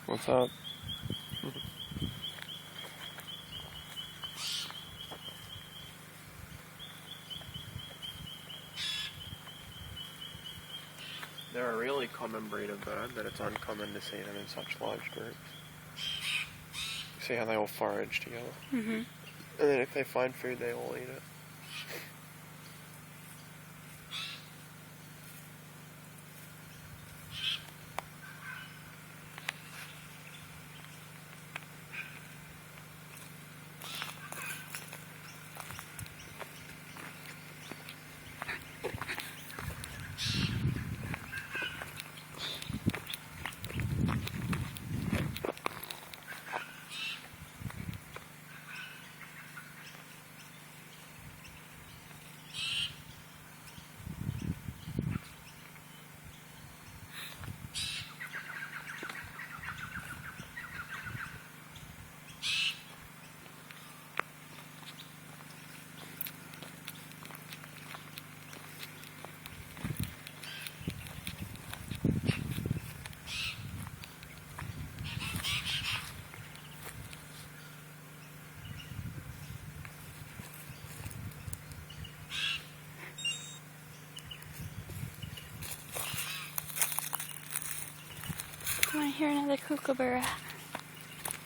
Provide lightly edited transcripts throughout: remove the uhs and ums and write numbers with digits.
What's up? They're a really common breed of bird, but it's uncommon to see them in such large groups. See how they all forage together? Mm-hmm. And then if they find food, they all eat it. I want to hear another kookaburra.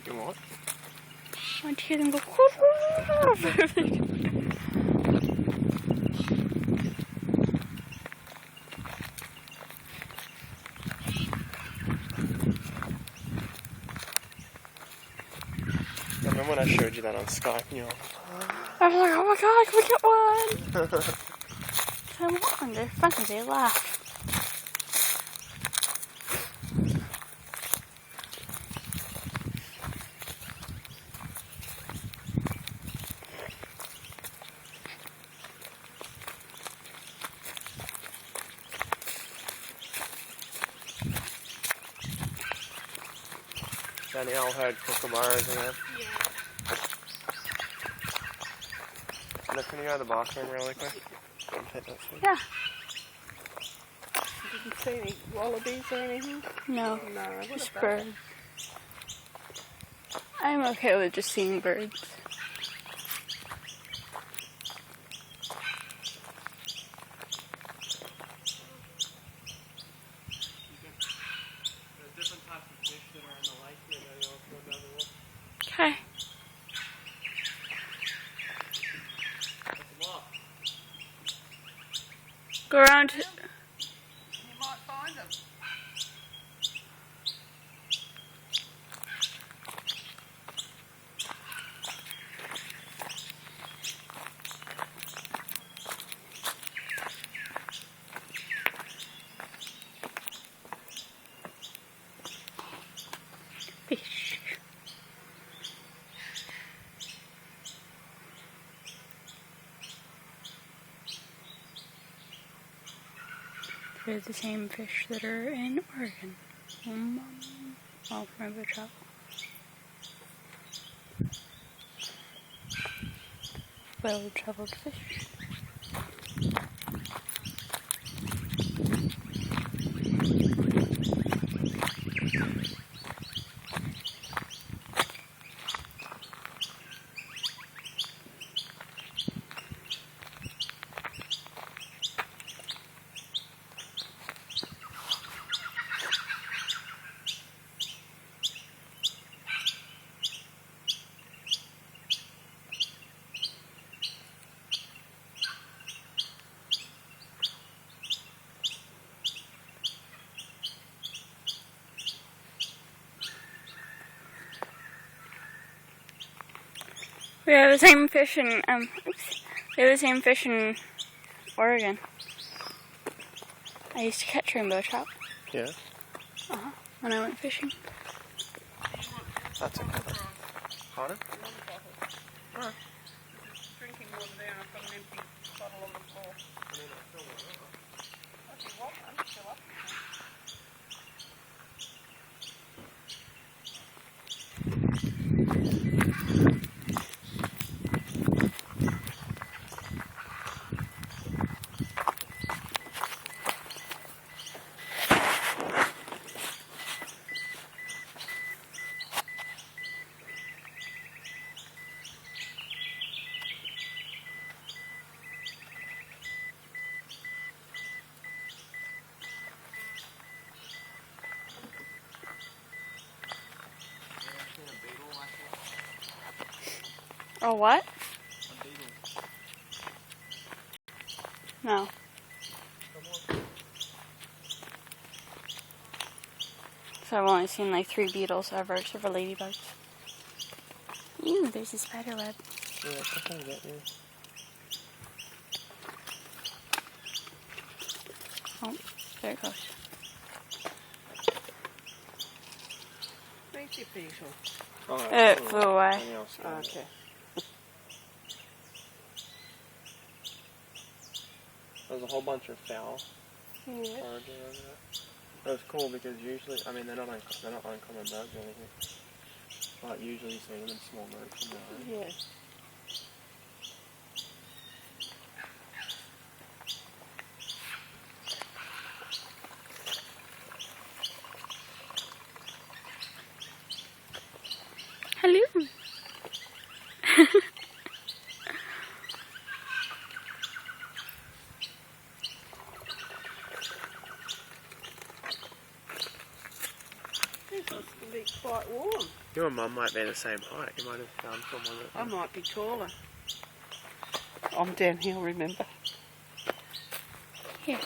You what? I want to hear them go. Remember when I showed you that on Skype and you're like, I was like, oh my god, can we get one? So long, they're funny, they laugh. Danielle heard kookaburras again. Yeah. Look, can you go to the bathroom really quick? Yeah. You didn't see any wallabies or anything? No, No, just birds. I'm okay with just seeing birds. There's different types of fish that are in the lake here, Danielle. Go down the walk. Okay. Go around. You might find them. Fish. They're the same fish that are in Oregon. Well, from the travel. Well-traveled fish. We have the same fish in, we have the same fish in Oregon. I used to catch rainbow trout. Yeah? When I went fishing. That's okay. Pardon? Drinking water there and I've got an empty bottle on the floor. Oh, what? A beetle. No. So I've only seen like 3 beetles ever, except for ladybugs. Ew, there's a spider web. Yeah, I can get you. Oh, there it goes. Where's your beetle? Oh, It flew away. Something else got it. Okay. There's a whole bunch of fowl Yeah. foraging over there. It was cool because usually, I mean, they're not uncommon birds or anything, but usually you see them in small groups in the Yeah. Hello. This must be quite warm. Your mum might be the same height. You might have found someone that. I might be taller. I'm downhill, remember? Here.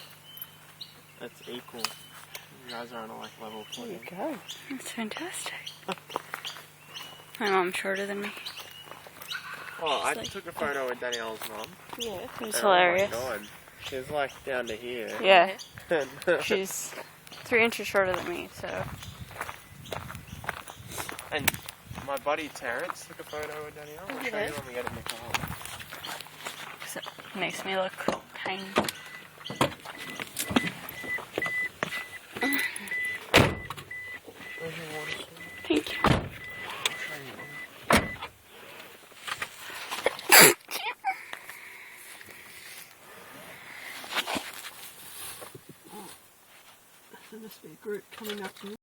That's equal. You guys are on a like level There you footing. go. That's fantastic. My mom's shorter than me. Oh, I It's like- took a photo with Danielle's mum. Yeah. It was and hilarious. Oh my god, she's like down to here. Yeah. She's 3 inches shorter than me, so. And my buddy Terrence took a photo with Danielle. I'll show Yeah. you when we get in the car. So it makes me look tiny. Where's your water store? Thank you. I'll show you. There must be a group coming up here.